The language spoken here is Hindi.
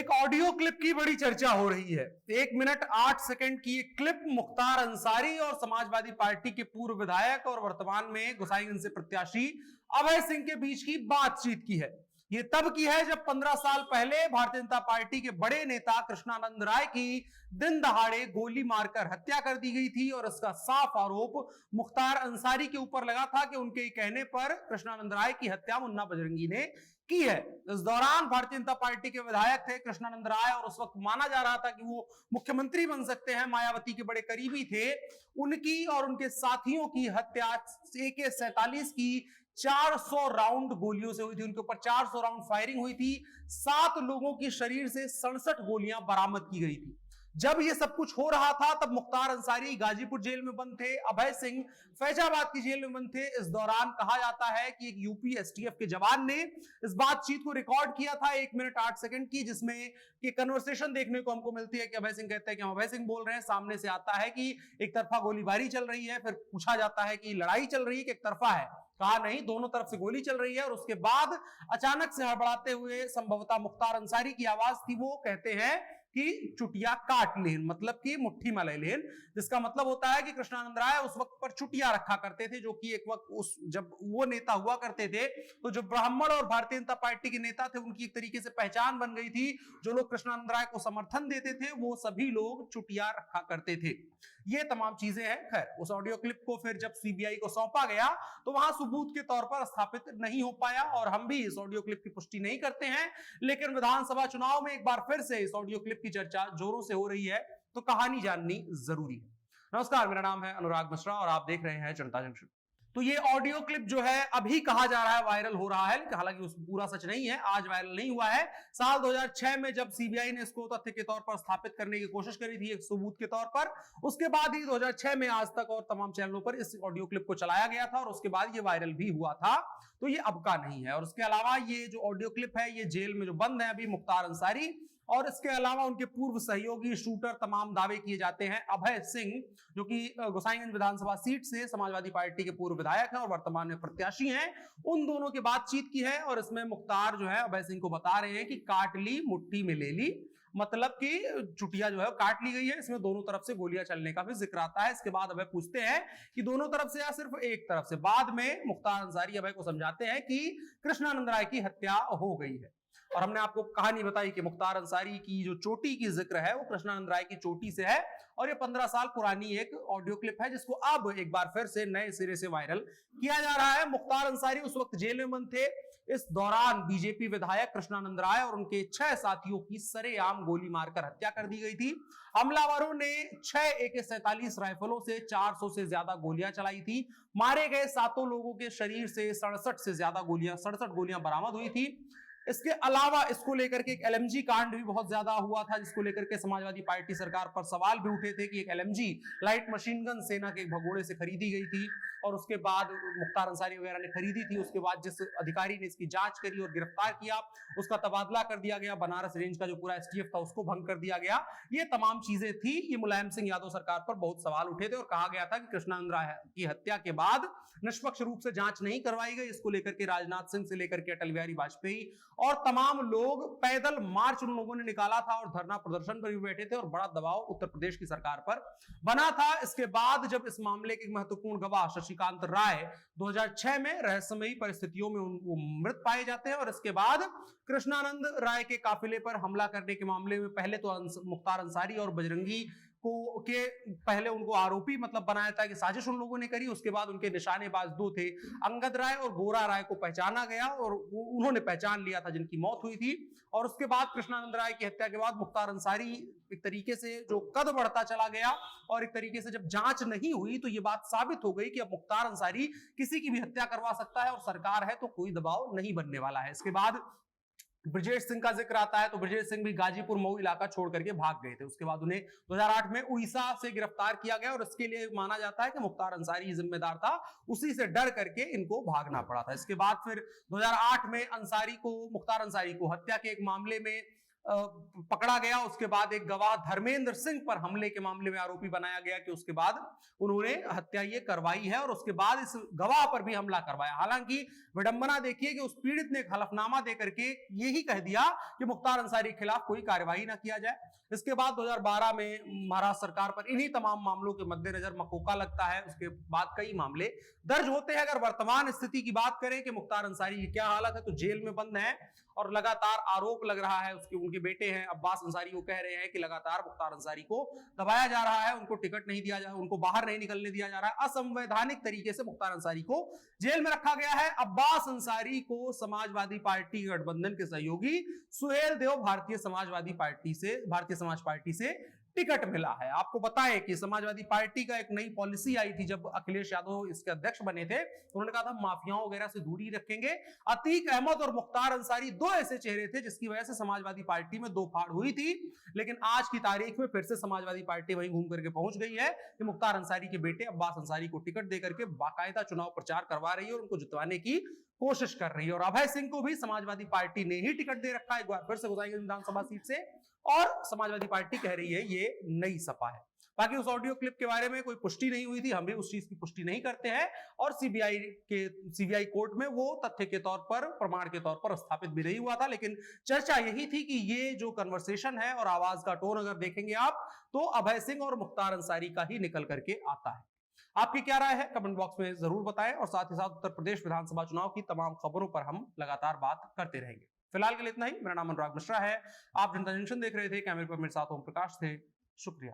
एक ऑडियो क्लिप की बड़ी चर्चा हो रही है। 1 मिनट 8 सेकंड की एक क्लिप मुख्तार अंसारी और समाजवादी पार्टी के पूर्व विधायक और वर्तमान में गोसाईगंज से प्रत्याशी अभय सिंह के बीच की बातचीत की है। ये तब की है जब 15 साल पहले भारतीय जनता पार्टी के बड़े नेता कृष्णानंद राय की दिन दहाड़े गोली मारकर हत्या कर दी गई थी और इसका साफ आरोप मुख्तार अंसारी के ऊपर लगा था कि उनके कहने पर कृष्णानंद राय की हत्या मुन्ना बजरंगी ने की है। इस दौरान भारतीय जनता पार्टी के विधायक थे कृष्णानंद राय और उस वक्त माना जा रहा था कि वो मुख्यमंत्री बन सकते हैं, मायावती के बड़े करीबी थे। उनकी और उनके साथियों की हत्या AK-47 की 400 राउंड गोलियों से हुई थी। उनके ऊपर 400 राउंड फायरिंग हुई थी। 7 लोगों के शरीर से 67 गोलियां बरामद की गई थी। जब ये सब कुछ हो रहा था तब मुख्तार अंसारी गाजीपुर जेल में बंद थे, अभय सिंह फैजाबाद की जेल में बंद थे। इस दौरान कहा जाता है कि एक यूपी STF के जवान ने इस बातचीत को रिकॉर्ड किया था 1 मिनट 8 सेकंड की, जिसमें ये कन्वर्सेशन देखने को हमको मिलती है कि अभय सिंह कहते हैं कि हम अभय सिंह बोल रहे हैं। सामने से आता है कि एक तरफा गोलीबारी चल रही है। फिर पूछा जाता है कि लड़ाई चल रही है कि एक तरफा है। कहा नहीं, दोनों तरफ से गोली चल रही है। और उसके बाद अचानक से हड़बड़ाते हुए संभवतः मुख्तार अंसारी की आवाज थी, वो कहते हैं कि चुटिया काट लेन, मतलब कि मुट्ठी में ले लेन, जिसका मतलब होता है कि कृष्णानंद राय उस वक्त पर चुटिया रखा करते थे, जो कि एक वक्त उस जब वो नेता हुआ करते थे तो जो ब्राह्मण और भारतीय जनता पार्टी के नेता थे उनकी एक तरीके से पहचान बन गई थी। जो लोग कृष्णानंद राय को समर्थन देते थे वो सभी लोग चुटिया रखा करते थे। ये तमाम चीजें हैं। खैर, उस ऑडियो क्लिप को फिर जब CBI को सौंपा गया तो वहां सबूत के तौर पर स्थापित नहीं हो पाया और हम भी इस ऑडियो क्लिप की पुष्टि नहीं करते हैं। लेकिन विधानसभा चुनाव में एक बार फिर से इस ऑडियो क्लिप की चर्चा जोरों से हो रही है, तो कहानी जाननी जरूरी है। नमस्कार, मेरा नाम है अनुराग मिश्रा और आप देख रहे हैं जनता जंक्शन। तो ये ऑडियो क्लिप जो है अभी कहा जा रहा है वायरल हो रहा है, हालांकि उस पूरा सच नहीं है, आज वायरल नहीं हुआ है। साल 2006 में जब CBI ने इसको तथ्य के तौर पर स्थापित करने की कोशिश करी थी एक सबूत के तौर पर, उसके बाद ही 2006 में आज तक और तमाम चैनलों पर इस ऑडियो क्लिप को चलाया गया था और उसके बाद ये वायरल भी हुआ था। तो ये अब का नहीं है। और उसके अलावा ये जो ऑडियो क्लिप है ये जेल में जो बंद है अभी मुख्तार अंसारी और इसके अलावा उनके पूर्व सहयोगी शूटर, तमाम दावे किए जाते हैं अभय सिंह, जो कि गोसाईगंज विधानसभा सीट से समाजवादी पार्टी के पूर्व विधायक हैं और वर्तमान में प्रत्याशी हैं, उन दोनों की बातचीत की है। और इसमें मुख्तार जो है अभय सिंह को बता रहे हैं कि काट ली मुट्ठी में ले ली, मतलब कि चुटिया जो है काट ली गई है। इसमें दोनों तरफ से गोलियां चलने का भी जिक्र आता है। इसके बाद अभय पूछते हैं कि दोनों तरफ से या सिर्फ एक तरफ से। बाद में मुख्तार अंसारी अभय को समझाते हैं कि कृष्णानंद राय की हत्या हो गई है। और हमने आपको कहानी बताई कि मुख्तार अंसारी की जो चोटी की जिक्र है वो कृष्णानंद राय की चोटी से है और ये 15 साल पुरानी एक ऑडियो क्लिप है जिसको अब एक बार फिर से नए सिरे से वायरल किया जा रहा है। मुख्तार अंसारी उस वक्त जेल में बंद थे। इस दौरान बीजेपी विधायक कृष्णानंद राय और उनके 6 साथियों की सरेआम गोली मारकर हत्या कर दी गई थी। हमलावरों ने 6 AK-47 राइफलों से 400 से ज्यादा गोलियां चलाई थी। मारे गए 7 लोगों के शरीर से 67 गोलियां बरामद हुई थी। इसके अलावा इसको लेकर के एक LMG कांड भी बहुत ज्यादा हुआ था, जिसको लेकर के समाजवादी पार्टी सरकार पर सवाल भी उठे थे कि एक LMG लाइट मशीन गन सेना के एक भगोड़े से खरीदी गई थी और उसके बाद मुख्तार अंसारी वगैरह ने खरीदी थी। उसके बाद जिस अधिकारी ने इसकी जांच करी और गिरफ्तार किया उसका तबादला कर दिया गया। बनारस रेंज का जो पूरा STF था उसको भंग कर दिया गया। ये तमाम चीजें थी। ये मुलायम सिंह यादव सरकार पर बहुत सवाल उठे थे और कहा गया था कि कृष्णानंद राय की हत्या के बाद निष्पक्ष रूप से जांच नहीं करवाई गई। इसको लेकर के राजनाथ सिंह से लेकर के अटल बिहारी वाजपेयी और तमाम लोग पैदल मार्च उन लोगों ने निकाला था और धरना प्रदर्शन पर भी बैठे थे और बड़ा दबाव उत्तर प्रदेश की सरकार पर बना था। इसके बाद जब इस मामले के महत्वपूर्ण गवाह शशिकांत राय 2006 में रहस्यमयी परिस्थितियों में वो मृत पाए जाते हैं और इसके बाद कृष्णानंद राय के काफिले पर हमला करने के मामले में पहले तो मुख्तार अंसारी और बजरंगी के पहले उनको आरोपी मतलब बनाया था कि साजिश उन लोगों ने करी। उसके बाद उनके निशानेबाज 2 थे, अंगद राय और गोरा राय को पहचाना गया और उन्होंने पहचान लिया था जिनकी मौत हुई थी। और उसके बाद कृष्णानंद राय की हत्या के बाद मुख्तार अंसारी एक तरीके से जो कद बढ़ता चला गया और एक तरीके से जब जांच नहीं हुई तो ये बात साबित हो गई कि अब मुख्तार अंसारी किसी की भी हत्या करवा सकता है और सरकार है तो कोई दबाव नहीं बनने वाला है। इसके बाद ब्रजेश सिंह का जिक्र आता है तो ब्रजेश सिंह भी गाजीपुर मऊ इलाका छोड़ करके भाग गए थे। उसके बाद उन्हें 2008 में उड़ीसा से गिरफ्तार किया गया और इसके लिए माना जाता है कि मुख्तार अंसारी जिम्मेदार था, उसी से डर करके इनको भागना पड़ा था। इसके बाद फिर 2008 में मुख्तार अंसारी को हत्या के एक मामले में पकड़ा गया। उसके बाद एक गवाह धर्मेंद्र सिंह पर हमले के मामले में आरोपी बनाया गया कि उसके बाद उन्होंने हत्या ये करवाई है और उसके बाद इस गवाह पर भी हमला करवाया। हालांकि विडंबना देखिए कि उस पीड़ित ने एक हलफनामा देकर के यही कह दिया कि मुख्तार अंसारी के खिलाफ कोई कार्रवाई ना किया जाए। इसके बाद 2012 में महाराष्ट्र सरकार पर इन्हीं तमाम मामलों के मद्देनजर मकोका लगता है। उसके बाद कई मामले दर्ज होते हैं। अगर वर्तमान स्थिति की बात करें कि मुख्तार अंसारी की क्या हालत है, तो जेल में बंद है और लगातार आरोप लग रहा है। उनके बेटे हैं अब्बास अंसारी, वो कह रहे हैं कि लगातार मुख्तार अंसारी को दबाया जा रहा है, उनको टिकट नहीं दिया जा, उनको बाहर नहीं निकलने दिया जा रहा है। असंवैधानिक तरीके से मुख्तार अंसारी को जेल में रखा गया है। अब्बास अंसारी को समाजवादी पार्टी गठबंधन के सहयोगी सुहेल देव भारतीय समाज पार्टी से टिकट मिला है। आपको बताएं कि समाजवादी पार्टी का एक नई पॉलिसी आई थी जब अखिलेश यादव इसके अध्यक्ष बने थे, तो उन्होंने कहा था माफियाओं वगैरह से दूरी रखेंगे। अतीक अहमद और मुख्तार अंसारी दो ऐसे चेहरे थे जिसकी वजह से समाजवादी पार्टी में दो फाड़ हुई थी, लेकिन आज की तारीख में फिर से समाजवादी पार्टी वहीं घूम करके पहुंच गई है कि मुख्तार अंसारी के बेटे अब्बास अंसारी को टिकट देकर के बाकायदा चुनाव प्रचार करवा रही है और उनको जितवाने की कोशिश कर रही है। और अभय सिंह को भी समाजवादी पार्टी ने ही टिकट दे रखा है, एक बार फिर से गोसाईगंज विधानसभा सीट से, और समाजवादी पार्टी कह रही है ये नई सपा है। बाकी उस ऑडियो क्लिप के बारे में कोई पुष्टि नहीं हुई थी, हम भी उस चीज की पुष्टि नहीं करते हैं और सीबीआई कोर्ट में वो तथ्य के तौर पर, प्रमाण के तौर पर स्थापित भी नहीं हुआ था। लेकिन चर्चा यही थी कि ये जो कन्वर्सेशन है और आवाज का टोन अगर देखेंगे आप, तो अभय सिंह और मुख्तार अंसारी का ही निकल करके आता है। आपकी क्या राय है कमेंट बॉक्स में जरूर बताएं और साथ ही साथ उत्तर प्रदेश विधानसभा चुनाव की तमाम खबरों पर हम लगातार बात करते रहेंगे। फिलहाल के लिए इतना ही। मेरा नाम अनुराग मिश्रा है, आप जनता जंक्शन देख रहे थे। कैमरे पर मेरे साथ ओम प्रकाश थे। शुक्रिया।